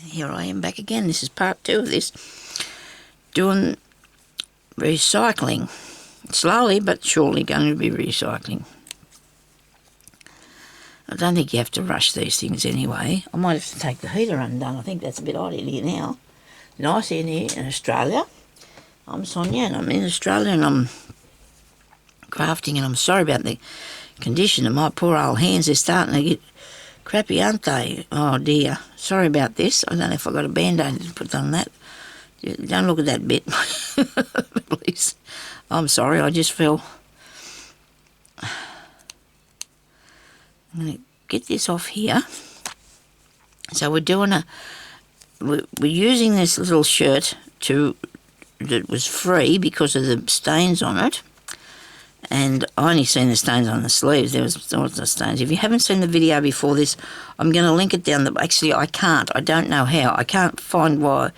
here I am back again. This is part 2 of this, doing recycling. Slowly but surely going to be recycling. I don't think you have to rush these things anyway. I might have to take the heater undone. I think that's a bit odd in here now. Nice in here in Australia. I'm Sonya and I'm in Australia and I'm crafting, and I'm sorry about the condition of my poor old hands. They're starting to get crappy, aren't they? Oh dear. Sorry about this. I don't know if I got a band-aid to put on that. Don't look at that bit, please. I'm sorry, I just feel... I'm going to get this off here. So we're doing we're using this little shirt that was free because of the stains on it. And I only seen the stains on the sleeves. There was the stains. If you haven't seen the video before this, I'm going to link it down. Actually, I can't. I don't know how. I can't find why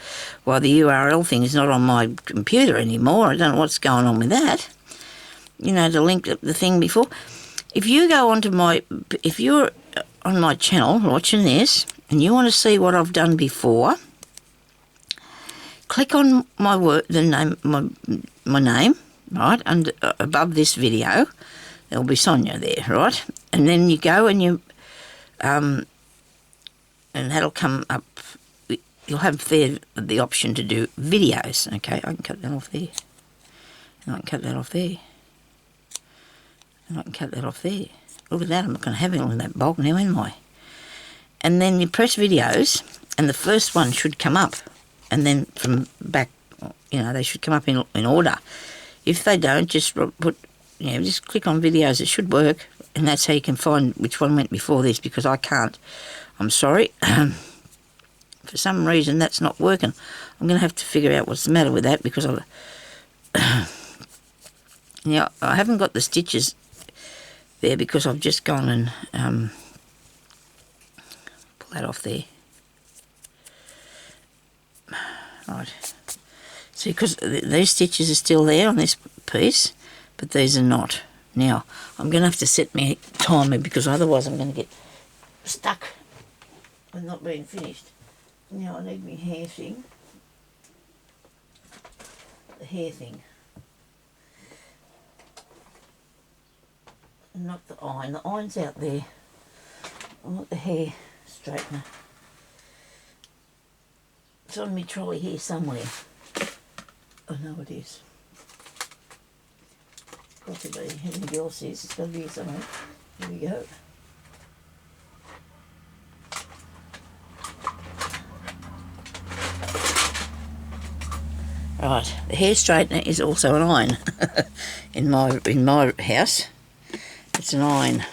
the URL thing is not on my computer anymore. I don't know what's going on with that. You know, to link the thing before. If you go onto if you're on my channel watching this and you want to see what I've done before, click on my name. Right, and above this video, there'll be Sonya there, right? And then you go and you, and that'll come up. You'll have there the option to do videos. Okay, I can cut that off there, and I can cut that off there, and I can cut that off there. Look at that! I'm not going to have all of that bulk now, am I? And then you press videos, and the first one should come up, and then from back, you know, they should come up in order. If they don't, just just click on videos. It should work, and that's how you can find which one went before this, because I can't. I'm sorry. For some reason, that's not working. I'm going to have to figure out what's the matter with that, because I haven't got the stitches there because I've just gone and pull that off there. Right. See, because these stitches are still there on this piece, but these are not. Now, I'm going to have to set my timer, because otherwise I'm going to get stuck with not being finished. Now I need my hair thing. The hair thing. Not the iron. The iron's out there. I want the hair straightener. It's on my trolley here somewhere. I know it is. Got to be. Everybody else says it's got to be here somewhere. Here we go. Right, the hair straightener is also an iron. in my house, it's an iron.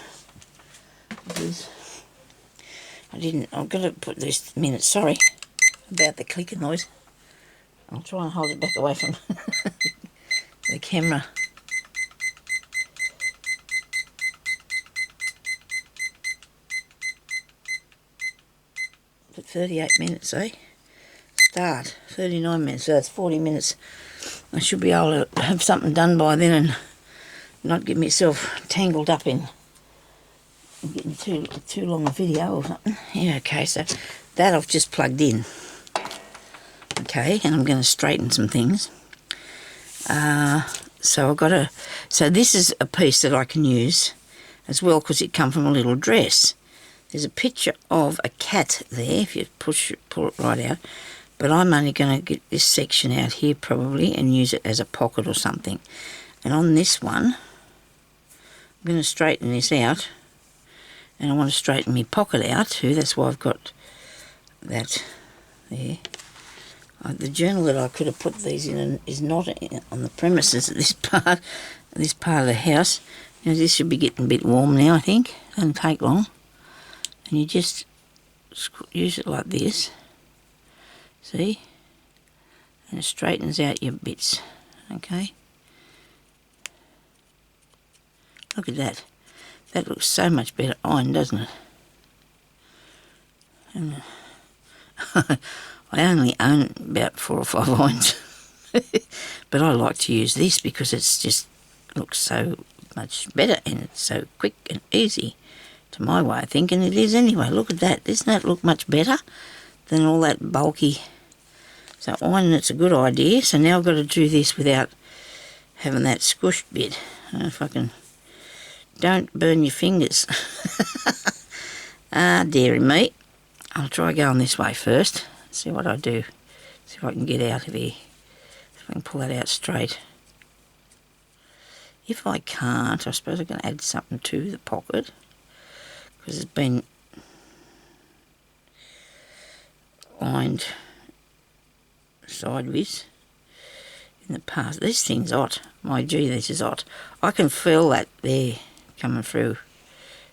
I've got to put this a minute. Sorry about the clicking noise. I'll try and hold it back away from the camera. Put 38 minutes, eh? Start. 39 minutes, so that's 40 minutes. I should be able to have something done by then and not get myself tangled up in getting too long a video or something. Yeah, okay, so that I've just plugged in. Okay, and I'm going to straighten some things. So this is a piece that I can use as well, because it come from a little dress. There's a picture of a cat there, if you pull it right out. But I'm only going to get this section out here probably and use it as a pocket or something. And on this one, I'm going to straighten this out. And I want to straighten my pocket out too. That's why I've got that there. The journal that I could have put these in is not on the premises at this part of the house. Now this should be getting a bit warm now, I think. Doesn't take long. And you just use it like this. See? And it straightens out your bits. Okay? Look at that. That looks so much better ironed, doesn't it? And, I only own about 4 or 5 irons, but I like to use this because it's just looks so much better and it's so quick and easy to my way of thinking. It is anyway. Look at that. Doesn't that look much better than all that bulky. So ironing it's a good idea. So now I've got to do this without having that squished bit. I don't know if I can. Don't burn your fingers. Ah, dearie me. I'll try going this way first. See what I do. See if I can get out of here. If I can pull that out straight. If I can't, I suppose I can add something to the pocket. Because it's been lined sideways in the past. This thing's hot. My gee, this is hot. I can feel that there coming through.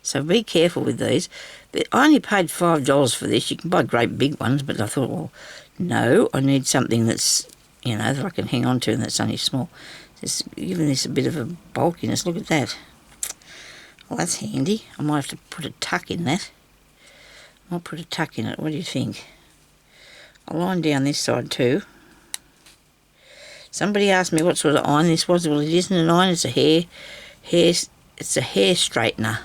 So be careful with these. I only paid $5 for this. You can buy great big ones, but I thought, well, no, I need something that's, you know, that I can hang on to and that's only small. Just giving this a bit of a bulkiness. Look at that. Well, that's handy. I might have to put a tuck in that. I'll put a tuck in it. What do you think? I'll line down this side too. Somebody asked me what sort of iron this was. Well, it isn't an iron. It's a it's a hair straightener.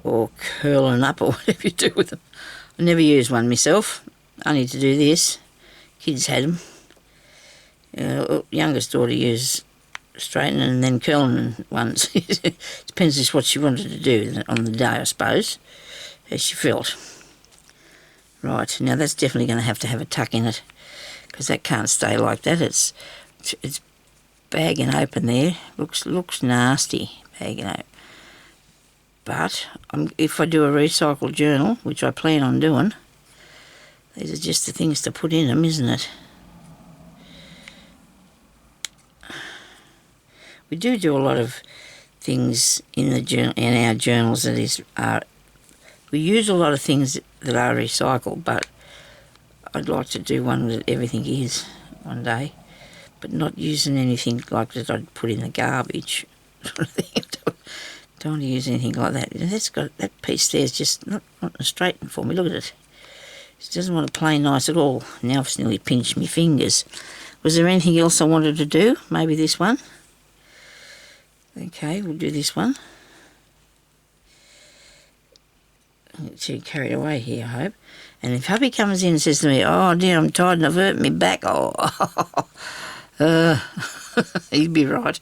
Or curling up, or whatever you do with them. I never used one myself. Only to do this. Kids had them. Youngest daughter used straightening and then curling ones. Depends just what she wanted to do on the day, I suppose, as she felt. Right, now that's definitely going to have a tuck in it, because that can't stay like that. It's bagging open there. Looks nasty, bagging open. But if I do a recycled journal, which I plan on doing, these are just the things to put in them, isn't it? We do a lot of things in our journals we use a lot of things that are recycled, but I'd like to do one that everything is one day, but not using anything like that I'd put in the garbage. Don't want to use anything like that. That piece there's just not straightened for me. Look at it. It doesn't want to play nice at all. Now it's nearly pinched my fingers. Was there anything else I wanted to do? Maybe this one. Okay, we'll do this one. I'm too carried away here, I hope. And if hubby comes in and says to me, "Oh dear, I'm tired and I've hurt my back," he'd be right.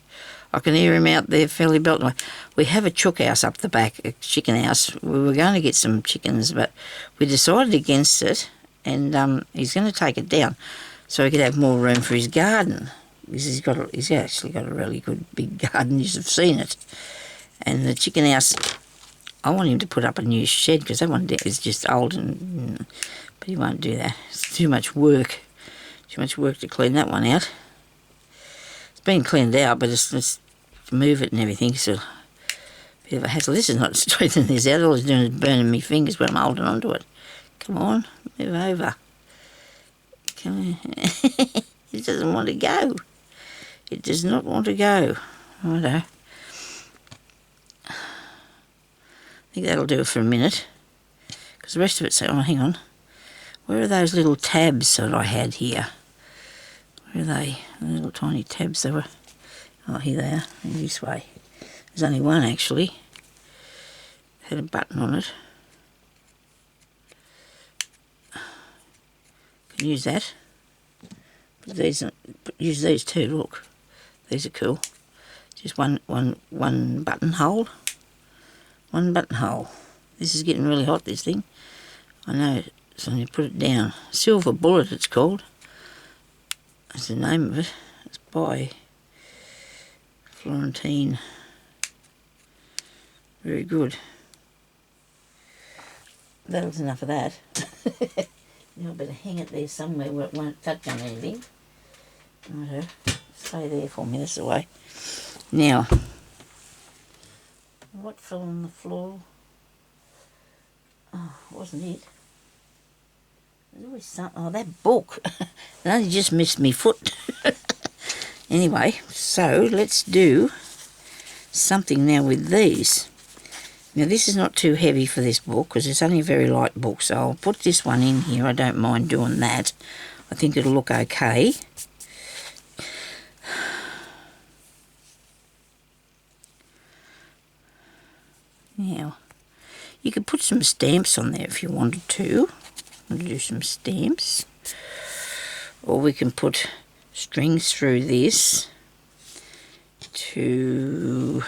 I can hear him out there fairly belting away. We have a chook house up the back, a chicken house. We were going to get some chickens, but we decided against it, and he's going to take it down so he could have more room for his garden. Because he's actually got a really good big garden. You should have seen it. And the chicken house, I want him to put up a new shed, because that one is just old, but he won't do that. It's too much work. Too much work to clean that one out. It's been cleaned out, but it's to move it and everything, so a bit of a hassle. This is not straightening this out. All it's doing is burning my fingers when I'm holding onto it. Come on, move over. Come on. It doesn't want to go. It does not want to go. Righto. I think that'll do it for a minute, because the rest of it's... Oh, hang on. Where are those little tabs that I had here? Where are they? The little tiny tabs they were... Oh, here they are. This way. There's only one, actually. Had a button on it. Can use that. But use these too. Look, these are cool. Just one buttonhole. One buttonhole. This is getting really hot, this thing. I know. So you put it down. Silver Bullet, it's called. That's the name of it. It's by Florentine. Very good. That was enough of that. Now I better hang it there somewhere where it won't touch on anything. Righto. Stay there for me, that's the way. Now, what fell on the floor? Oh, wasn't it? There's always something. Oh, that book. It only just missed me foot. Anyway, so let's do something now with these. Now this is not too heavy for this book, because it's only a very light book, so I'll put this one in here. I don't mind doing that. I think it'll look okay. Now, you could put some stamps on there if you wanted to. I'm going to do some stamps. Or we can put strings through this to...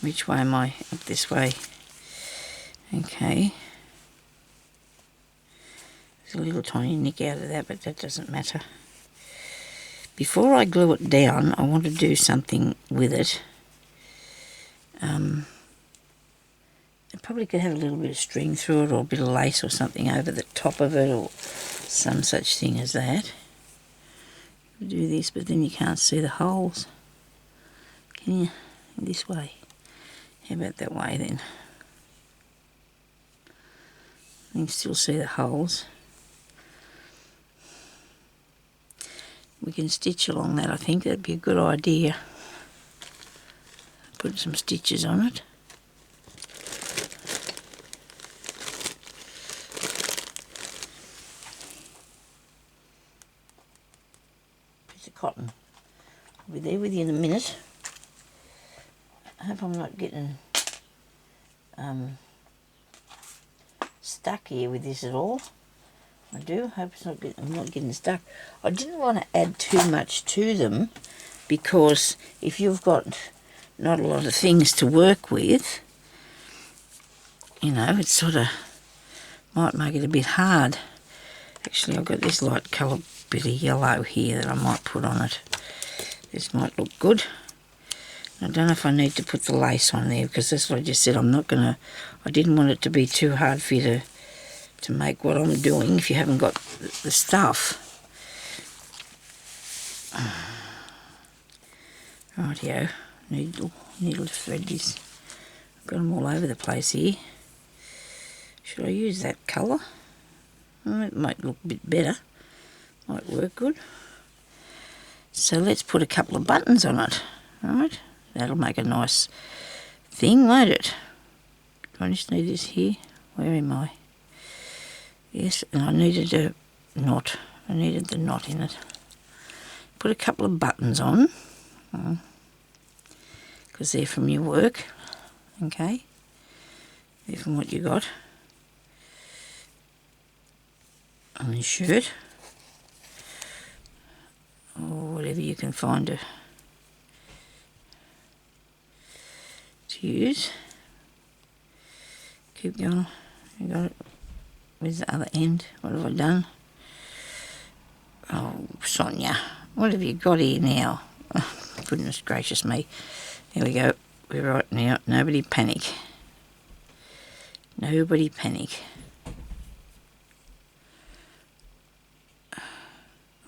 Which way am I? Up this way. Okay. There's a little tiny nick out of that, but that doesn't matter. Before I glue it down, I want to do something with it. I probably could have a little bit of string through it, or a bit of lace or something over the top of it, or some such thing as that. Do this, but then you can't see the holes. Can you? This way. How about that way then? You can still see the holes. We can stitch along that, I think. That'd be a good idea. Put some stitches on it. Piece of cotton. I'll be there with you in a minute. I hope I'm not getting stuck here with this at all. I do hope I'm not getting stuck. I didn't want to add too much to them, because if you've got not a lot of things to work with, you know, it sort of might make it a bit hard. Actually, I've got this light colour bit of yellow here that I might put on it. This might look good. I don't know if I need to put the lace on there, because that's what I just said. I didn't want it to be too hard for you to make what I'm doing if you haven't got the stuff. Rightio, needle to thread this. I've got them all over the place here. Should I use that colour? Oh, it might look a bit better. Might work good. So let's put a couple of buttons on it. Alright, that'll make a nice thing, won't it? Do I just need this here? Where am I? Yes, and I needed a knot. I needed the knot in it. Put a couple of buttons on, because they're from your work, okay? They're from what you got on your shirt, or whatever you can find to use. Keep going. You got it. Where's the other end? What have I done? Oh, Sonya, what have you got here now? Oh, goodness gracious me. Here we go. We're right now. Nobody panic. Nobody panic.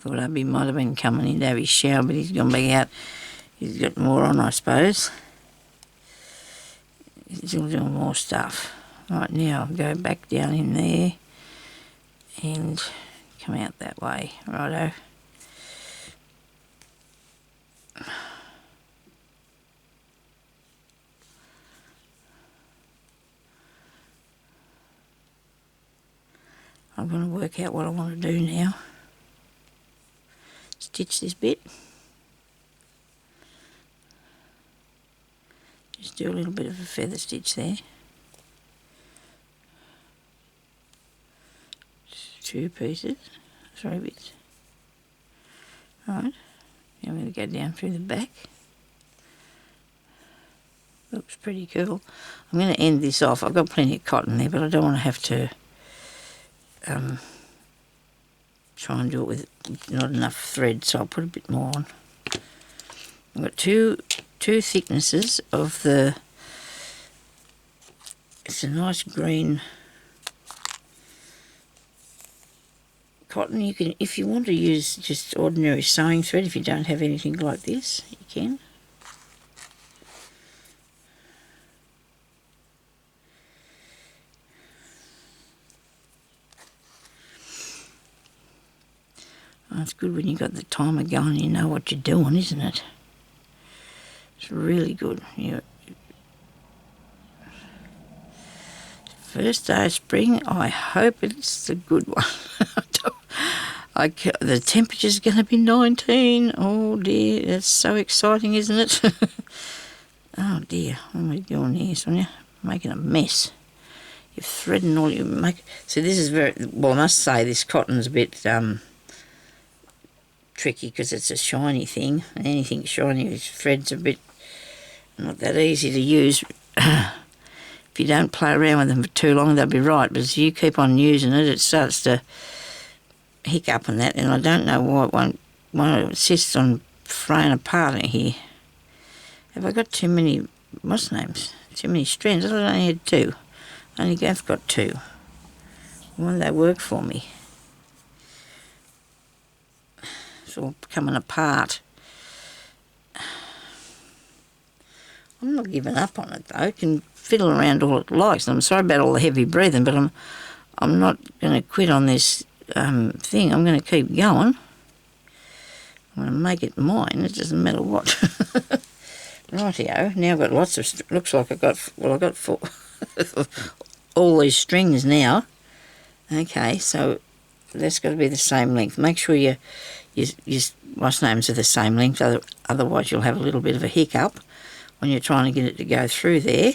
Thought Abby might have been coming in to have his shower, but he's gone back out. He's got more on, I suppose. He's still doing more stuff. Right, now I'll go back down in there and come out that way. Righto. I'm going to work out what I want to do now. Stitch this bit. Just do a little bit of a feather stitch there. Two pieces, 3 bits. Alright, now I'm going to go down through the back. Looks pretty cool. I'm going to end this off. I've got plenty of cotton there, but I don't want to have to try and do it with not enough thread, so I'll put a bit more on. I've got two thicknesses of the... It's a nice green cotton. You can, if you want to use just ordinary sewing thread, if you don't have anything like this, you can. Oh, it's good when you've got the timer going and you know what you're doing, isn't it? It's really good. First day of spring, I hope it's a good one. The temperature's going to be 19. Oh dear, that's so exciting, isn't it? Oh dear, what am I doing here, Sonya? Making a mess. you're threading all you make. See, this is very, well, I must say this cotton's a bit tricky because it's a shiny thing, and anything shiny with threads are a bit not that easy to use. If you don't play around with them for too long, they'll be right, but as you keep on using it, it starts to hiccup and that, and I don't know why it insists on fraying apart in here. Have I got too many, what's names? Too many strands? I thought I only had 2. I only have got 2. Why do they work for me? It's all coming apart. I'm not giving up on it though. It can fiddle around all it likes. I'm sorry about all the heavy breathing, but I'm not going to quit on this thing. I'm going to keep going. I'm going to make it mine. It doesn't matter what. Rightio. Now I've got lots of. Looks like I've got 4. all these strings now. Okay, so that's got to be the same length. Make sure your what's names are the same length. Otherwise, you'll have a little bit of a hiccup when you're trying to get it to go through there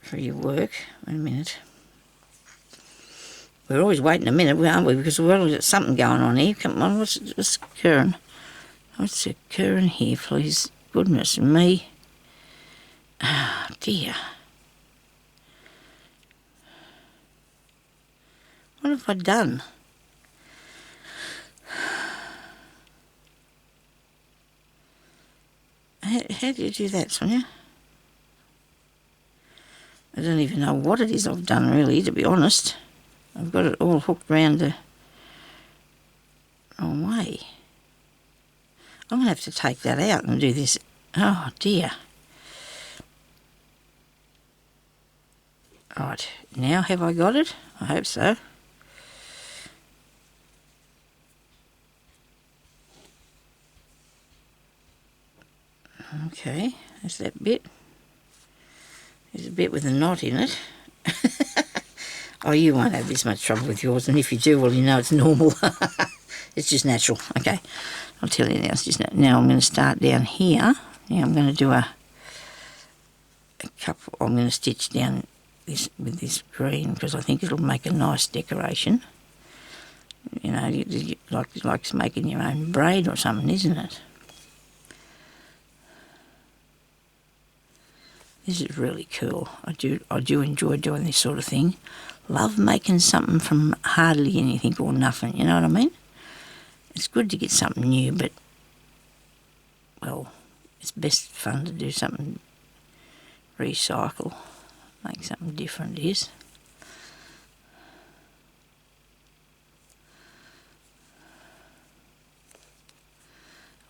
for your work. Wait a minute. We're always waiting a minute, aren't we? Because we've got something going on here. Come on, what's occurring? What's occurring here, please? Goodness me. Oh, dear. What have I done? How do you do that, Sonia? I don't even know what it is I've done, really, to be honest. I've got it all hooked round the wrong way. I'm going to have to take that out and do this. Oh, dear. Right, now have I got it? I hope so. Okay, that's that bit. There's a bit with a knot in it. Oh, you won't have this much trouble with yours, and if you do, well, you know it's normal. It's just natural. Okay, I'll tell you now. It's just now. I'm going to start down here. Now I'm going to do a couple. I'm going to stitch down this with this green because I think it'll make a nice decoration. You know, like making your own braid or something, isn't it? This is really cool. I do enjoy doing this sort of thing. Love making something from hardly anything or nothing, you know what I mean? It's good to get something new, but, well, it's best fun to do something, recycle, make something different is.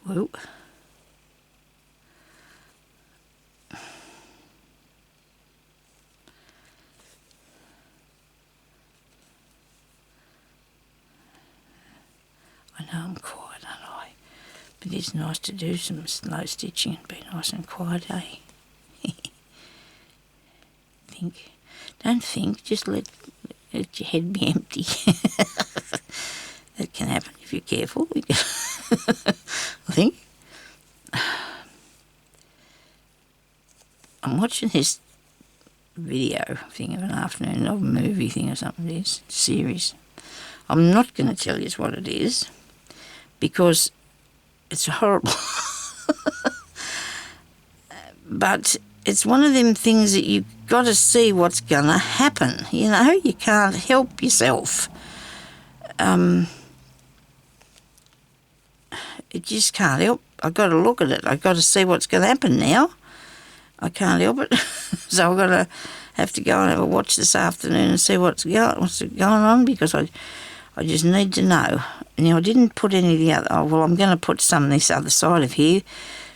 Whoa. I know I'm quiet, aren't I? But it's nice to do some slow stitching and be nice and quiet, eh? Don't think, just let your head be empty. That can happen if you're careful. I think. I'm watching this video thing of an afternoon, or a movie thing or something it is, series. I'm not going to tell you what it is because it's horrible. But it's one of them things that you've got to see what's going to happen. You know, you can't help yourself. It just can't help. I've got to look at it. I've got to see what's going to happen now. I can't help it. So I've got to have to go and have a watch this afternoon and see what's going on because I just need to know. Now, I didn't put any of the other... Oh, well, I'm going to put some on this other side of here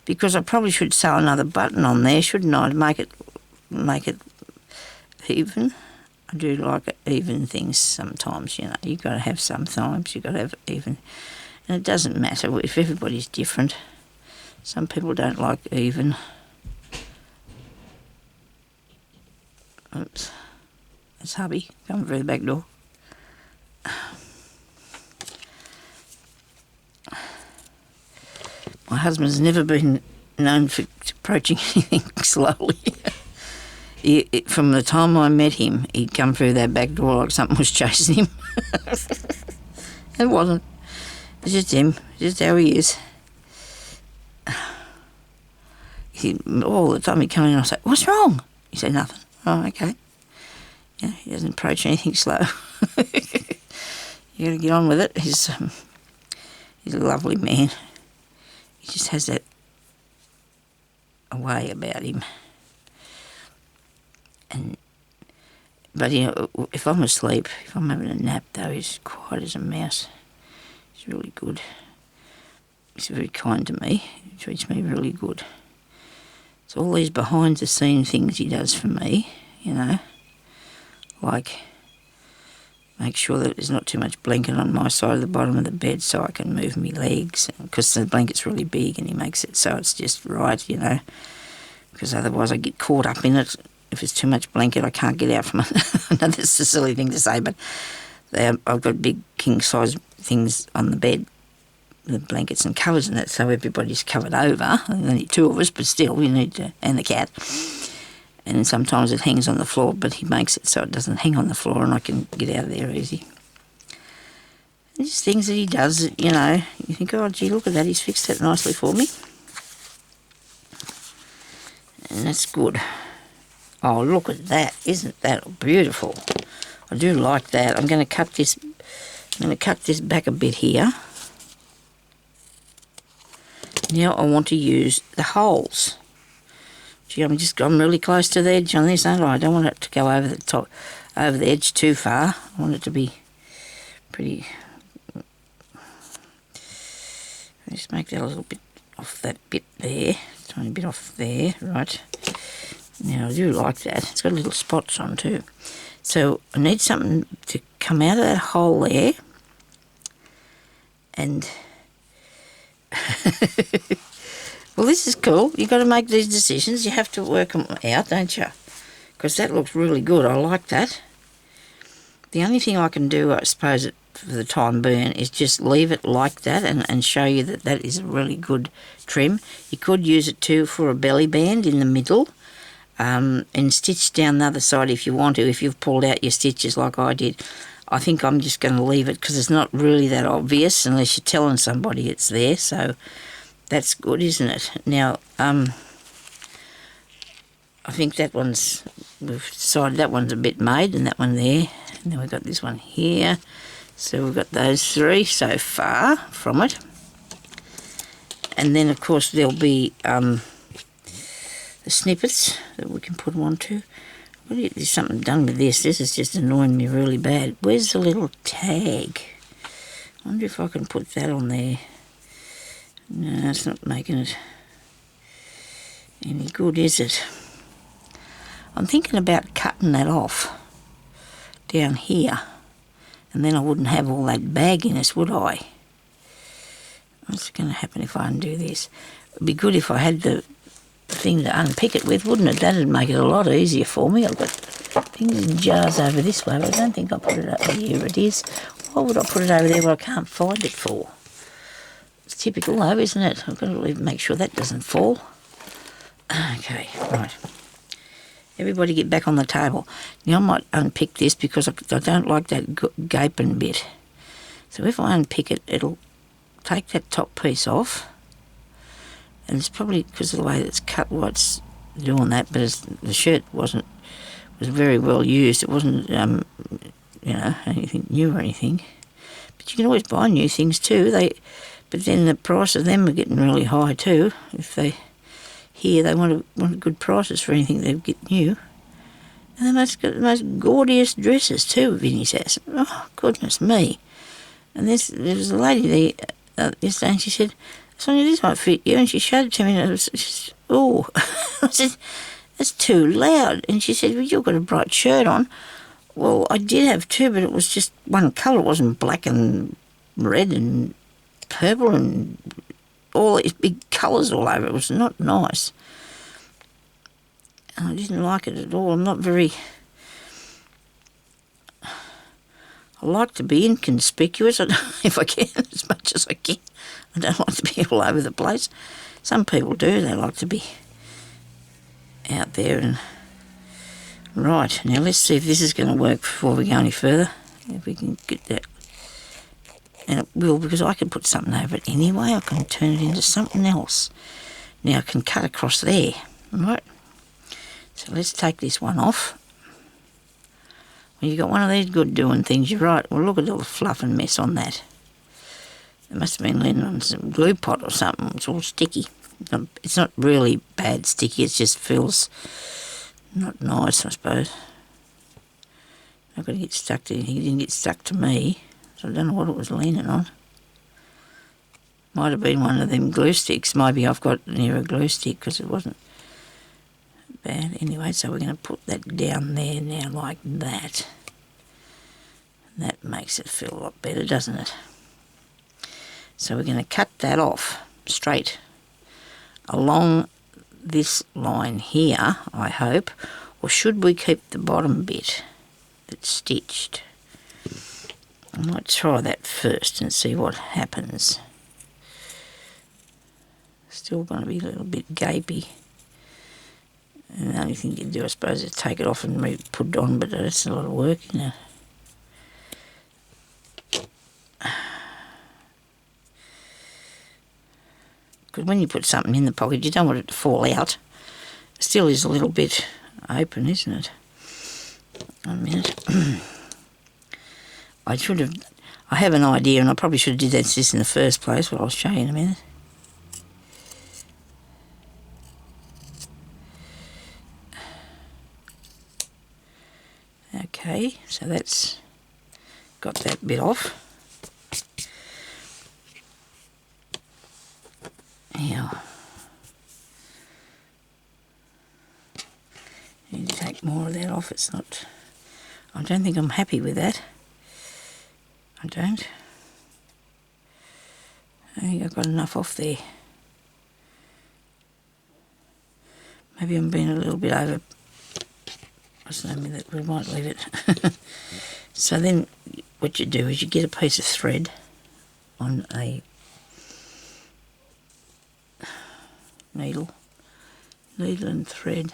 because I probably should sew another button on there, shouldn't I, to make it even. I do like even things sometimes, you know. You've got to have sometimes. You've got to have even. And it doesn't matter if everybody's different. Some people don't like even. Oops. That's hubby coming through the back door. My husband's never been known for approaching anything slowly. from the time I met him, he'd come through that back door like something was chasing him. It wasn't. It's just him. Just how he is. All the time he'd come in and I'd say, "What's wrong?" He'd say, "Nothing." "Oh, okay." Yeah, he doesn't approach anything slow. You got to get on with it. He's a lovely man. He just has that a way about him. But if I'm asleep, if I'm having a nap, though, he's quiet as a mouse. He's really good. He's very kind to me. He treats me really good. It's all these behind-the-scenes things he does for me, like make sure that there's not too much blanket on my side of the bottom of the bed so I can move my legs, because the blanket's really big and he makes it so it's just right, because otherwise I get caught up in it. If it's too much blanket, I can't get out from it. I know that's a silly thing to say, but I've got big king-size things on the bed, the blankets and covers and that, so everybody's covered over. There's only two of us, but still, we need to, and the cat. And sometimes it hangs on the floor, but he makes it so it doesn't hang on the floor and I can get out of there easy. And just things that he does that, you think, "Oh, gee, look at that, he's fixed that nicely for me." And that's good. Oh, look at that. Isn't that beautiful? I do like that. I'm going to cut this back a bit here. Now I want to use the holes. Gee, I'm really close to the edge on this, aren't I? I don't want it to go over the top, over the edge too far. I want it to be pretty. Just make that a little bit off that bit there. Tiny bit off there, right. Now I do like that. It's got little spots on too. So I need something to come out of that hole there. And well, this is cool. You've got to make these decisions. You have to work them out, don't you? Because that looks really good. I like that. The only thing I can do, I suppose, for the time being, is just leave it like that and show you that that is a really good trim. You could use it too for a belly band in the middle. And stitch down the other side if you want to, if you've pulled out your stitches like I did. I think I'm just going to leave it because it's not really that obvious unless you're telling somebody it's there, so that's good, isn't it? Now, I think we've decided that one's a bit made and that one there, and then we've got this one here. So we've got those three so far from it. And then, of course, there'll be the snippets that we can put them onto. There's something done with this. This is just annoying me really bad. Where's the little tag? I wonder if I can put that on there. No, it's not making it any good, is it? I'm thinking about cutting that off down here, and then I wouldn't have all that bagginess, would I? What's going to happen if I undo this? It'd be good if I had the thing to unpick it with, wouldn't it? That'd make it a lot easier for me. I've got things in jars over this way, but I don't think I put it over here. It is. Why would I put it over there where I can't find it for? It's typical though, isn't it? I've got to make sure that doesn't fall. Okay, right. Everybody get back on the table. Now I might unpick this because I don't like that gaping bit. So if I unpick it, it'll take that top piece off. And it's probably because of the way it's cut why it's doing that, but the shirt was very well used. It wasn't, anything new or anything. But you can always buy new things too. But then the price of them are getting really high too. If they want good prices for anything they get new. And they've got the most gorgeous dresses too, Vinnie's house. Oh, goodness me. And there was a lady there yesterday and she said, "Sonya, this might fit you," and she showed it to me, and it was just, oh. I said, "That's too loud." And she said, "Well, you've got a bright shirt on." Well, I did have two, but it was just one colour. It wasn't black and red and purple and all these big colours all over. It was not nice. And I didn't like it at all. I'm not very... I like to be inconspicuous if I can, as much as I can. I don't like to be all over the place. Some people do. They like to be out there and Right, now let's see if this is going to work before we go any further. If we can get that. And it will, because I can put something over it anyway. I can turn it into something else. Now I can cut across there, right? So let's take this one off. When you got one of these good doing things, you're right. Well, look at all the fluff and mess on that. It must have been leaning on some glue pot or something. It's all sticky. It's not really bad sticky. It just feels not nice, I suppose. Not going to get stuck to anything. It didn't get stuck to me. So I don't know what it was leaning on. Might have been one of them glue sticks. Maybe I've got near a glue stick because it wasn't bad. Anyway, so we're going to put that down there now like that. That makes it feel a lot better, doesn't it? So we're going to cut that off straight along this line here, I hope. Or should we keep the bottom bit that's stitched? I might try that first and see what happens. Still going to be a little bit gapey. And the only thing you can do, I suppose, is take it off and put it on, but that's a lot of work, isn't it? Because when you put something in the pocket, you don't want it to fall out. It still is a little bit open, isn't it? 1 minute. I have an idea, and I probably should have did this in the first place, but I'll show you in a minute. Okay, so that's got that bit off. Now, I need to take more of that off. It's not, I don't think I'm happy with that. I don't. I think I've got enough off there. Maybe I'm being a little bit over. I don't know that we might leave it. So then what you do is you get a piece of thread on a needle and thread.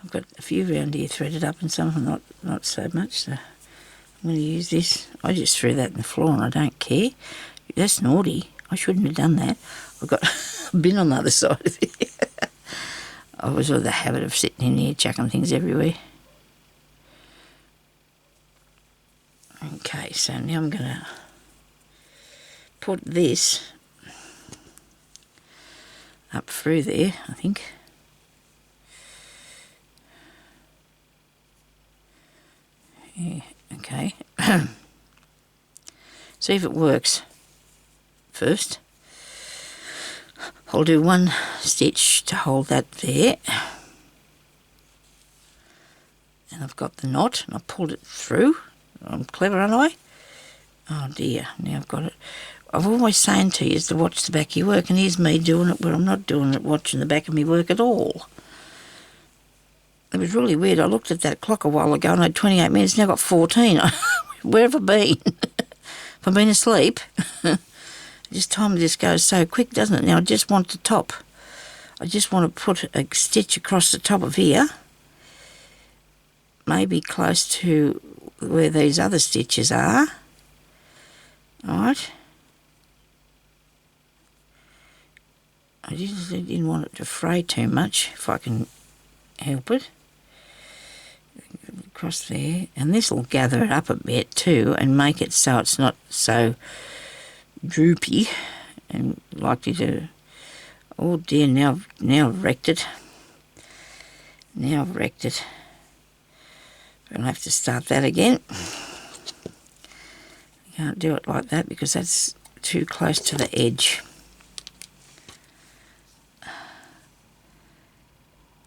I've got a few around here threaded up and some of them not so much, so I'm going to use this. I just threw that in the floor and I don't care. That's naughty. I shouldn't have done that. I've got a bin on the other side of it. I was with the habit of sitting in here chucking things everywhere. Okay, so now I'm going to put this up through there, I think. Yeah, okay. See if it works first. I'll do one stitch to hold that there. And I've got the knot and I pulled it through. I'm clever, aren't I? Oh dear, now I've got it. I've always saying to you is to watch the back of your work, and here's me doing it where I'm not doing it, watching the back of my work at all. It was really weird. I looked at that clock a while ago and I had 28 minutes, now I've got 14. Where have I been? Have I been asleep? Time just goes so quick, doesn't it? Now I just want the top. I just want to put a stitch across the top of here. Maybe close to where these other stitches are. Alright. I just didn't want it to fray too much, if I can help it. Across there. And this will gather it up a bit too and make it so it's not so droopy and likely to. Oh dear, now I've wrecked it. Now I've wrecked it. I'll have to start that again. Can't do it like that because that's too close to the edge.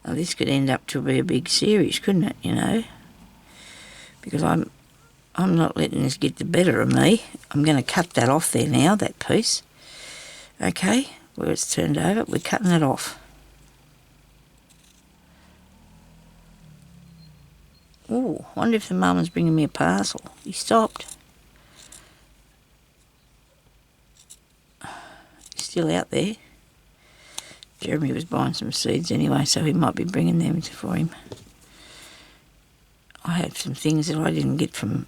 Well, this could end up to be a big series, couldn't it, you know? Because I'm not letting this get the better of me. I'm going to cut that off there now, that piece. Okay, where it's turned over, we're cutting it off. Oh, I wonder if the mama's bringing me a parcel. He stopped. He's still out there. Jeremy was buying some seeds anyway, so he might be bringing them for him. I had some things that I didn't get from,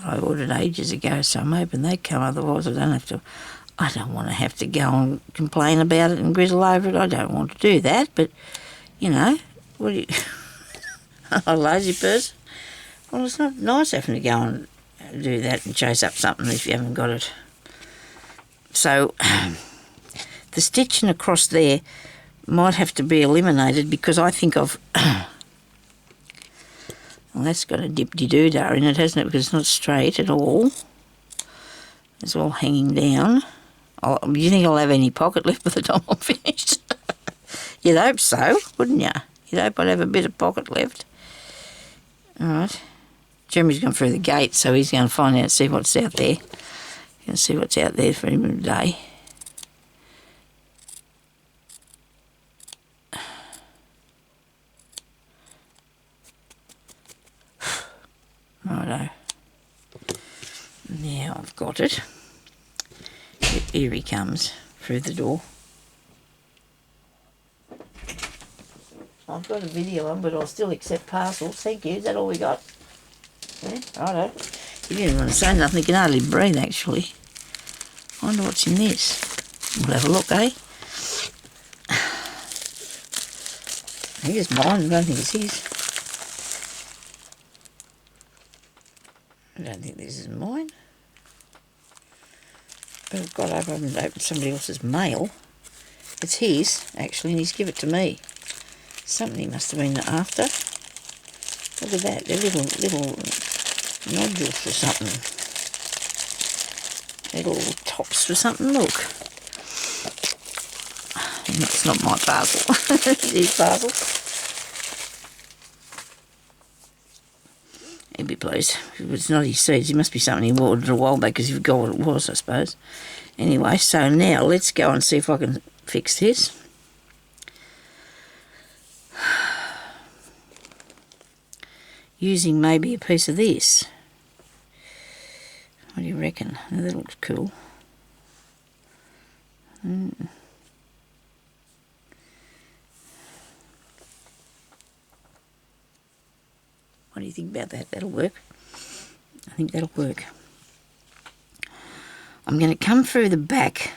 I ordered ages ago, so I'm hoping they come, otherwise I don't want to have to go and complain about it and grizzle over it. I don't want to do that, but, you know, what do you... a lazy person? Well, it's not nice having to go and do that and chase up something if you haven't got it. So, the stitching across there might have to be eliminated because I think of... well, that's got a dip-de-doo-dah in it, hasn't it? Because it's not straight at all. It's all hanging down. Do you think I'll have any pocket left by the time I'm finished? You'd hope so, wouldn't you? You'd hope I'd have a bit of pocket left. All right. Jeremy's gone through the gate, so he's going to find out, see what's out there. He's going to see what's out there for him today. Righto. Now I've got it. Here he comes through the door. I've got a video on, but I'll still accept parcels. Thank you. Is that all we got? Yeah, righto. He didn't want to say nothing. He can hardly breathe, actually. I wonder what's in this. We'll have a look, eh? I think it's mine. I don't think it's his. I don't think this is mine. But I've got to open somebody else's mail. It's his, actually, and he's given it to me. Something he must have been after. Look at that. They're little nodules or something. Little tops for something. Look. It's not my parcel. It's his parcel. He'd be pleased. If it's not his seeds, it must be something he ordered a while back because he forgot what it was, I suppose. Anyway, so now let's go and see if I can fix this. Using maybe a piece of this. What do you reckon? Oh, that looks cool. What do you think about that? That'll work. I think that'll work. I'm going to come through the back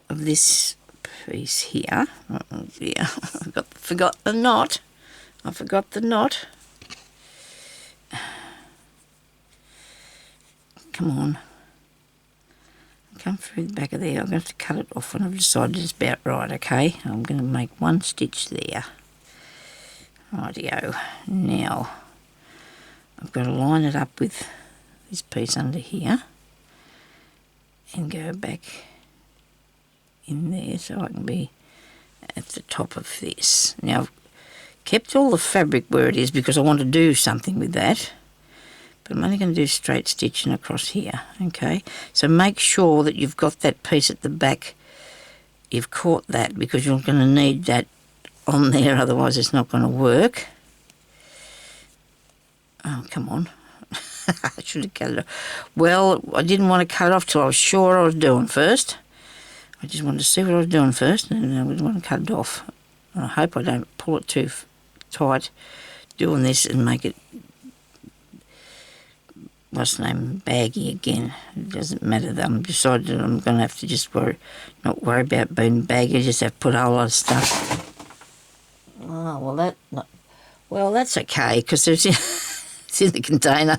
of this piece here. Oh dear, I forgot the knot. I forgot the knot. Come on. Come through the back of there. I'm going to have to cut it off when I've decided it's about right, okay? I'm going to make one stitch there. Rightio. Now, I've got to line it up with this piece under here and go back in there so I can be at the top of this. Now, I've kept all the fabric where it is because I want to do something with that. But I'm only going to do straight stitching across here, okay? So make sure that you've got that piece at the back. You've caught that because you're going to need that on there, otherwise it's not going to work. Oh, come on. I should have cut it off. Well, I didn't want to cut it off till I was sure what I was doing first. I just wanted to see what I was doing first, and I didn't want to cut it off. I hope I don't pull it too tight doing this and make it, what's the name, baggy again. It doesn't matter. I'm decided that I'm going to have to just not worry about being baggy. I just have to put a whole lot of stuff. Oh, well, that's okay because it's in the container.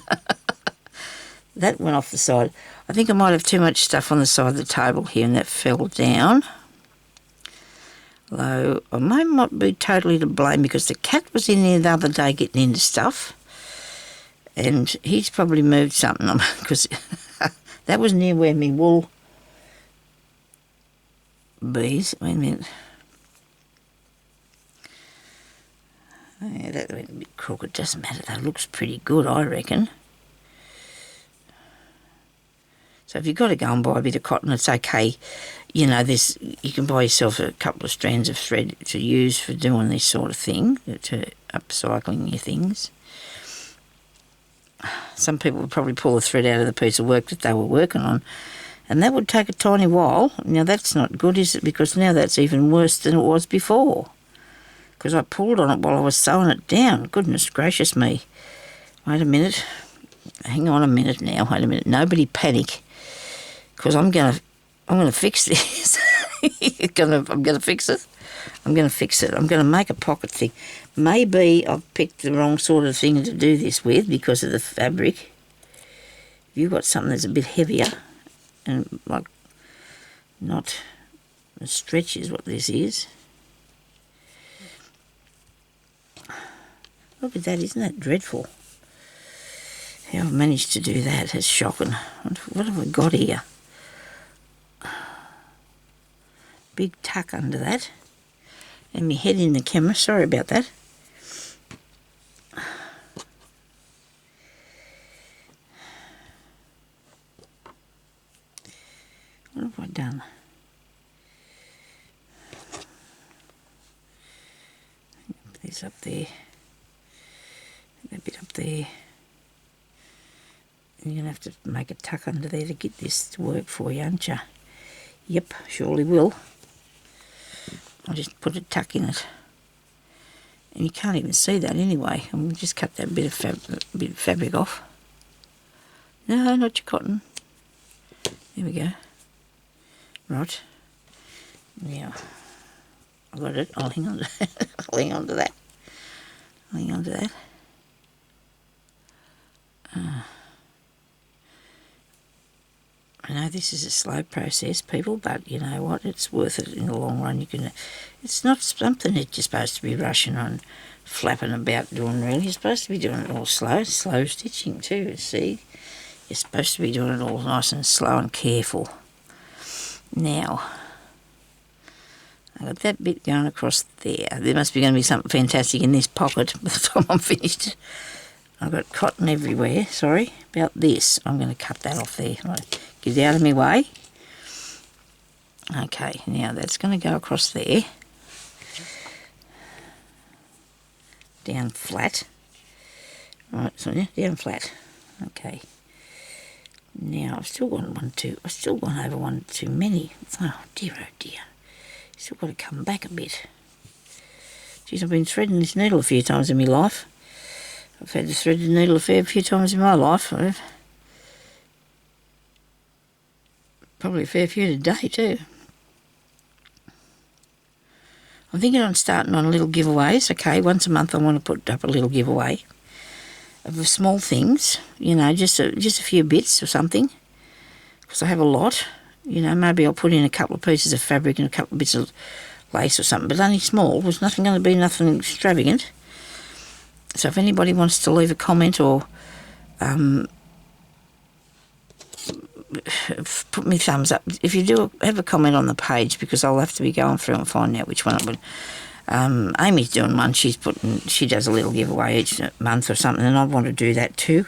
That went off the side. I think I might have too much stuff on the side of the table here and that fell down. Though I may not be totally to blame because the cat was in there the other day getting into stuff and he's probably moved something because that was near where me wool bees. Wait a minute. Yeah, that went a bit crooked. Doesn't matter though. Looks pretty good, I reckon. So if you've got to go and buy a bit of cotton, it's okay. You know, you can buy yourself a couple of strands of thread to use for doing this sort of thing, to upcycling your things. Some people would probably pull the thread out of the piece of work that they were working on, and that would take a tiny while. Now that's not good, is it? Because now that's even worse than it was before. Because I pulled on it while I was sewing it down. Goodness gracious me. Wait a minute. Hang on a minute now. Wait a minute. Nobody panic, because I'm gonna fix this. I'm gonna fix it. I'm gonna fix it. I'm gonna make a pocket thing. Maybe I've picked the wrong sort of thing to do this with because of the fabric. If you've got something that's a bit heavier and like not a stretch is what this is. Look at that, isn't that dreadful? How I've managed to do that is shocking. What have I got here? Big tuck under that. And my head in the camera, sorry about that. What have I done? Put this up there. That bit up there. And you're going to have to make a tuck under there to get this to work for you, aren't you? Yep, surely will. I'll just put a tuck in it. And you can't even see that anyway. I'm going to just cut that bit of fabric off. No, not your cotton. There we go. Right. Now, I've got it. I'll hang on to that. I'll hang on to that. I'll hang on to that. I know this is a slow process, people, but you know what? It's worth it in the long run. It's not something that you're supposed to be rushing on, flapping about doing really. You're supposed to be doing it all slow stitching too, see? You're supposed to be doing it all nice and slow and careful. Now, I've got that bit going across there. There must be going to be something fantastic in this pocket by the time I'm finished. I've got cotton everywhere, sorry, about this. I'm going to cut that off there. Right. Get it out of my way. Okay, now that's going to go across there. Down flat. Right, Sonia, down flat. Okay. Now I've still gone over one too many. Oh dear, oh dear. Still got to come back a bit. Geez, I've been threading this needle a few times in my life. I've had to thread the needle a fair few times in my life. Probably a fair few today too. I'm thinking on starting on little giveaways. Okay, once a month I want to put up a little giveaway of small things, you know, just a few bits or something, because I have a lot. You know, maybe I'll put in a couple of pieces of fabric and a couple of bits of lace or something, but only small. There's nothing going to be nothing extravagant. So if anybody wants to leave a comment or put me thumbs up, if you do have a comment on the page, because I'll have to be going through and find out which one it would. Amy's doing one. She does a little giveaway each month or something, and I want to do that too.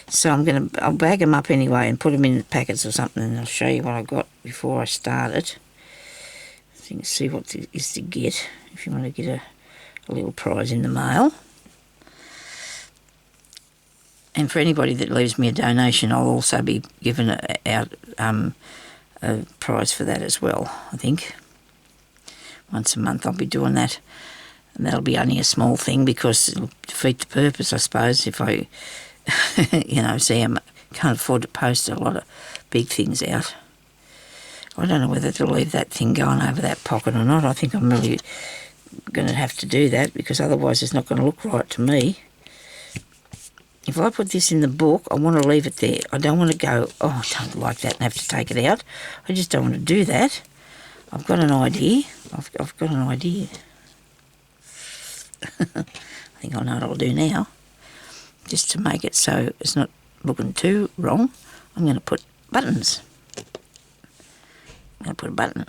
So I'll bag them up anyway and put them in packets or something, and I'll show you what I got before I start it. So you can see what it is to get if you want to get a little prize in the mail. And for anybody that leaves me a donation, I'll also be giving out a prize for that as well, I think. Once a month I'll be doing that. And that'll be only a small thing because it'll defeat the purpose, I suppose, if I, you know, see I can't afford to post a lot of big things out. I don't know whether to leave that thing going over that pocket or not. I think I'm really going to have to do that because otherwise it's not going to look right to me. If I put this in the book, I want to leave it there. I don't want to go, oh, I don't like that and have to take it out. I just don't want to do that. I've got an idea. I've got an idea. I think I know what I'll do now. Just to make it so it's not looking too wrong, I'm going to put buttons. I'm going to put a button.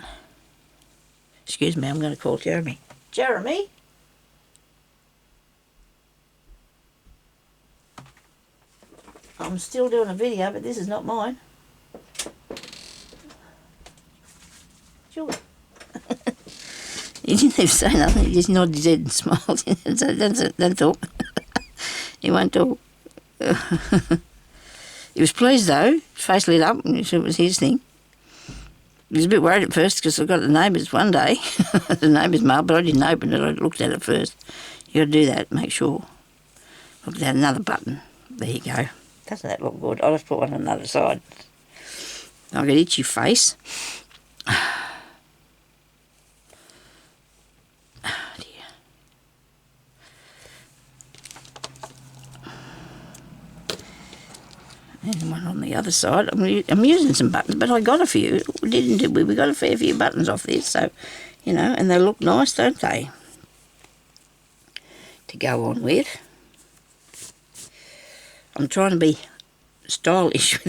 Excuse me, I'm going to call Jeremy. Jeremy? I'm still doing a video, but this is not mine. Sure. He didn't even say nothing. He just nodded his head and smiled. Don't talk. He won't talk. He was pleased though. His face lit up and it was his thing. He was a bit worried at first because I got the neighbours one day, the neighbour's mail, but I didn't open it. I looked at it first. You got to do that. Make sure. Look at that, another button. There you go. Doesn't that look good? I'll just put one on the other side. I've got itchy face. And one on the other side. I'm using some buttons, but I got a few, didn't we? We got a fair few buttons off this, so, you know, and they look nice, don't they? To go on with. I'm trying to be stylish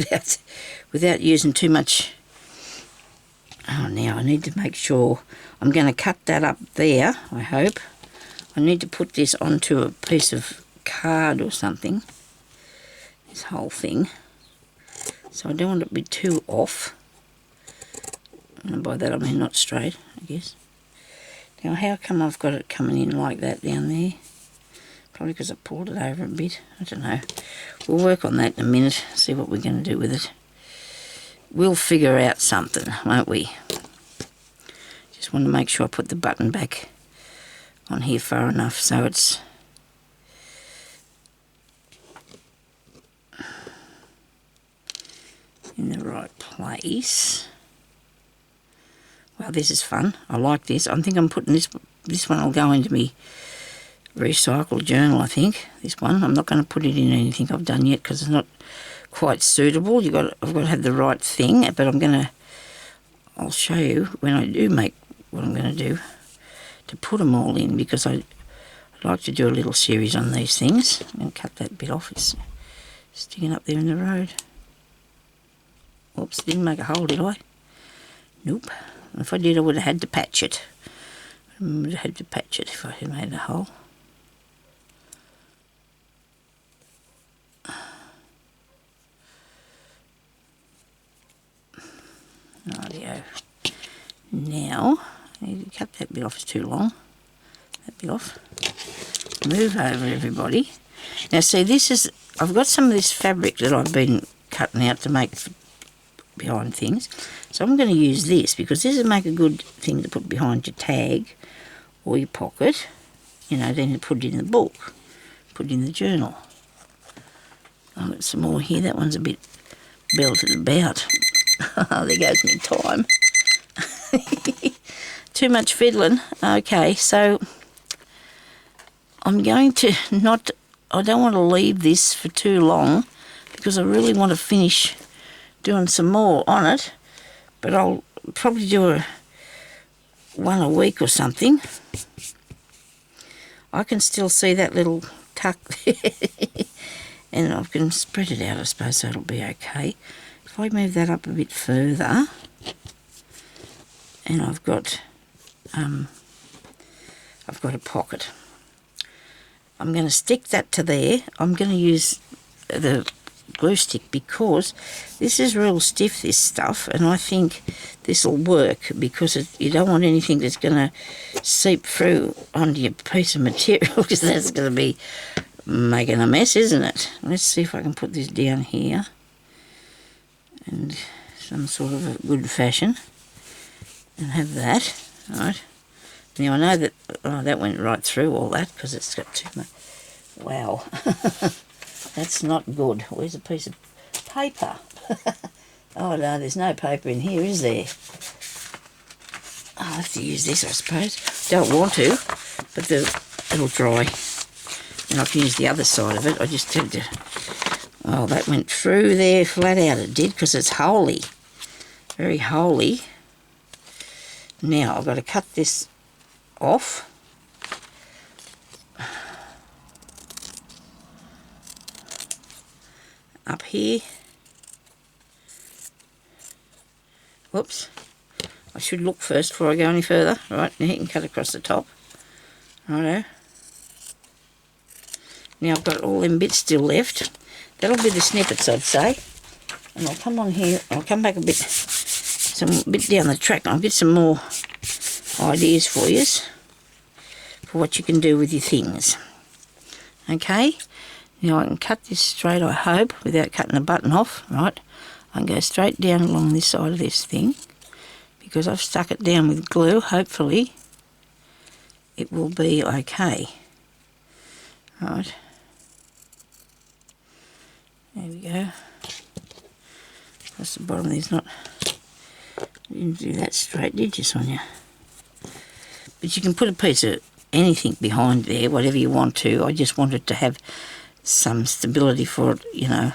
without using too much. Oh, now I need to make sure. I'm going to cut that up there, I hope. I need to put this onto a piece of card or something. This whole thing. So I don't want it to be too off. And by that I mean not straight, I guess. Now how come I've got it coming in like that down there? Probably because I pulled it over a bit. I don't know. We'll work on that in a minute, see what we're going to do with it. We'll figure out something, won't we? Just want to make sure I put the button back on here far enough so it's in the right place. Well, this is fun. I like this. I think I'm putting this one will go into me recycled journal, I think. This one. I'm not going to put it in anything I've done yet because it's not quite suitable. I've got to have the right thing, but I'll show you when I do make what I'm going to do to put them all in, because I'd like to do a little series on these things. I'm going to cut that bit off. It's sticking up there in the road. Oops, didn't make a hole, did I? Nope. If I did, I would have had to patch it. I would have had to patch it if I had made a hole. Rightio. Now, I need to cut that bit off, it's too long. That bit off. Move over, everybody. Now see, this is, I've got some of this fabric that I've been cutting out to make behind things. So I'm going to use this because this will make a good thing to put behind your tag or your pocket. You know, then you put it in the book, put it in the journal. I've got some more here. That one's a bit belted about. There goes my time. Too much fiddling. Okay, so I'm going to I don't want to leave this for too long because I really want to finish doing some more on it, but I'll probably do one a week or something. I can still see that little tuck there. And I can spread it out, I suppose, so it'll be okay. If I move that up a bit further, and I've got a pocket. I'm going to stick that to there. I'm going to use the glue stick because this is real stiff, this stuff, and I think this will work because you don't want anything that's going to seep through onto your piece of material because that's going to be making a mess, isn't it? Let's see if I can put this down here and some sort of a good fashion and have that. Right. Now I know that that went right through all that because it's got too much. Wow. That's not good. Where's a piece of paper? Oh no, there's no paper in here, is there? I'll have to use this, I suppose. Don't want to, but it'll dry. And I can use the other side of it. I just had to... Well, that went through there flat out. It did, because it's holy. Very holy. Now, I've got to cut this off. Up here. Whoops. I should look first before I go any further. Right, now you can cut across the top. Righto. Now I've got all them bits still left. That'll be the snippets, I'd say. And I'll come on here, I'll come back a bit down the track. I'll get some more ideas for you for what you can do with your things. Okay, now I can cut this straight, I hope, without cutting the button off, right? I can go straight down along this side of this thing because I've stuck it down with glue. Hopefully it will be okay. Right. There we go. That's the bottom. There's not. You didn't do that straight, did you, Sonya? But you can put a piece of anything behind there, whatever you want to. I just wanted to have some stability for it, you know.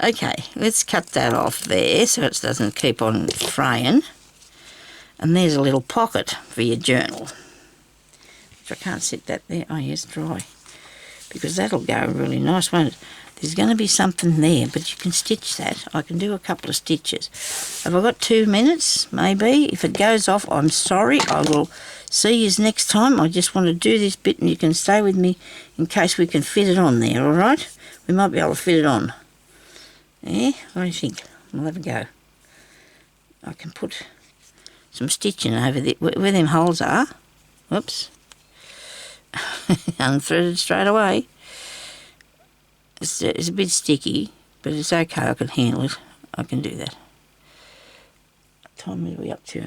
Okay, let's cut that off there so it doesn't keep on fraying. And there's a little pocket for your journal. Which I can't set that there. Oh, yes, dry. Because that'll go really nice, won't it? There's going to be something there, but you can stitch that. I can do a couple of stitches. Have I got 2 minutes? Maybe. If it goes off, I'm sorry. I will see you next time. I just want to do this bit, and you can stay with me in case we can fit it on there, all right? We might be able to fit it on. Yeah? What do you think? We'll have a go. I can put some stitching over there, where them holes are. Whoops. Unthreaded straight away. It's a bit sticky, but it's okay. I can handle it. I can do that. What time are we up to?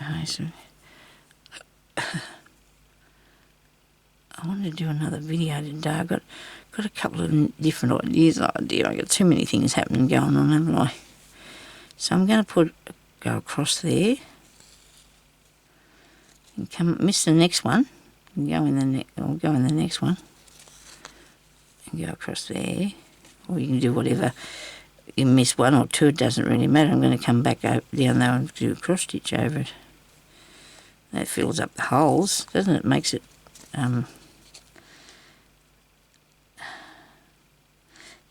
I wanted to do another video today. I've got a couple of different ideas. Oh dear, I've got too many things happening going on, haven't I? So I'm going to go across there and miss the next one. And go in the next one and go across there. Or you can do whatever. You miss one or two, it doesn't really matter. I'm going to come back down there and do a cross stitch over it. That fills up the holes, doesn't it? Makes it the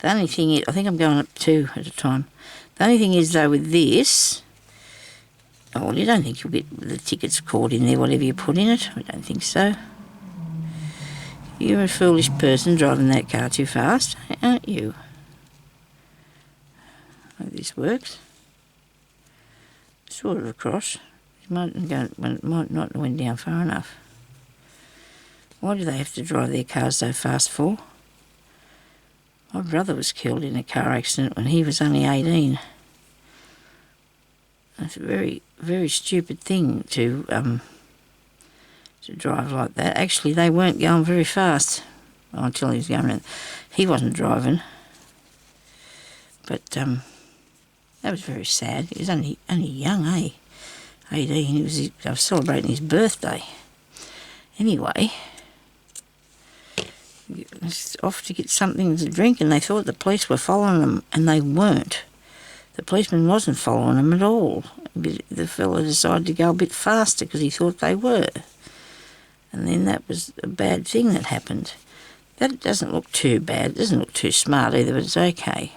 only thing is, I think I'm going up 2 at a time. The only thing is though with this, oh, well, you don't think you'll get the tickets caught in there, whatever you put in it? I don't think so. You're a foolish person driving that car too fast, aren't you? I hope this works. Sort of across. It might not went down far enough. Why do they have to drive their cars so fast for? My brother was killed in a car accident when he was only 18. That's a very, very stupid thing to drive like that. Actually, they weren't going very fast until he was going around. He wasn't driving. But that was very sad. He was only young, eh? 18. I was celebrating his birthday. Anyway, he was off to get something to drink, and they thought the police were following them, and they weren't. The policeman wasn't following them at all. The fella decided to go a bit faster because he thought they were. And then that was a bad thing that happened. That doesn't look too bad. It doesn't look too smart either, but it's okay.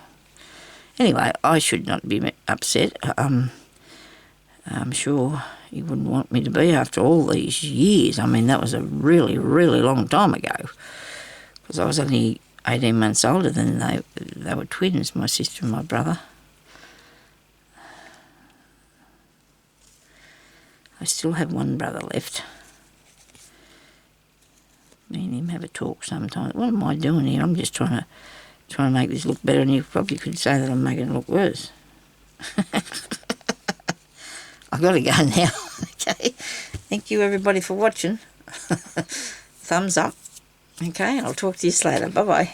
Anyway, I should not be upset. I'm sure he wouldn't want me to be after all these years. I mean, that was a really, really long time ago. Because I was only 18 months older than they were twins, my sister and my brother. I still have one brother left. Me and him have a talk sometimes. What am I doing here? I'm just trying to make this look better, and you probably could say that I'm making it look worse. I've got to go now. Okay. Thank you everybody for watching. Thumbs up. Okay, I'll talk to you later. Bye-bye.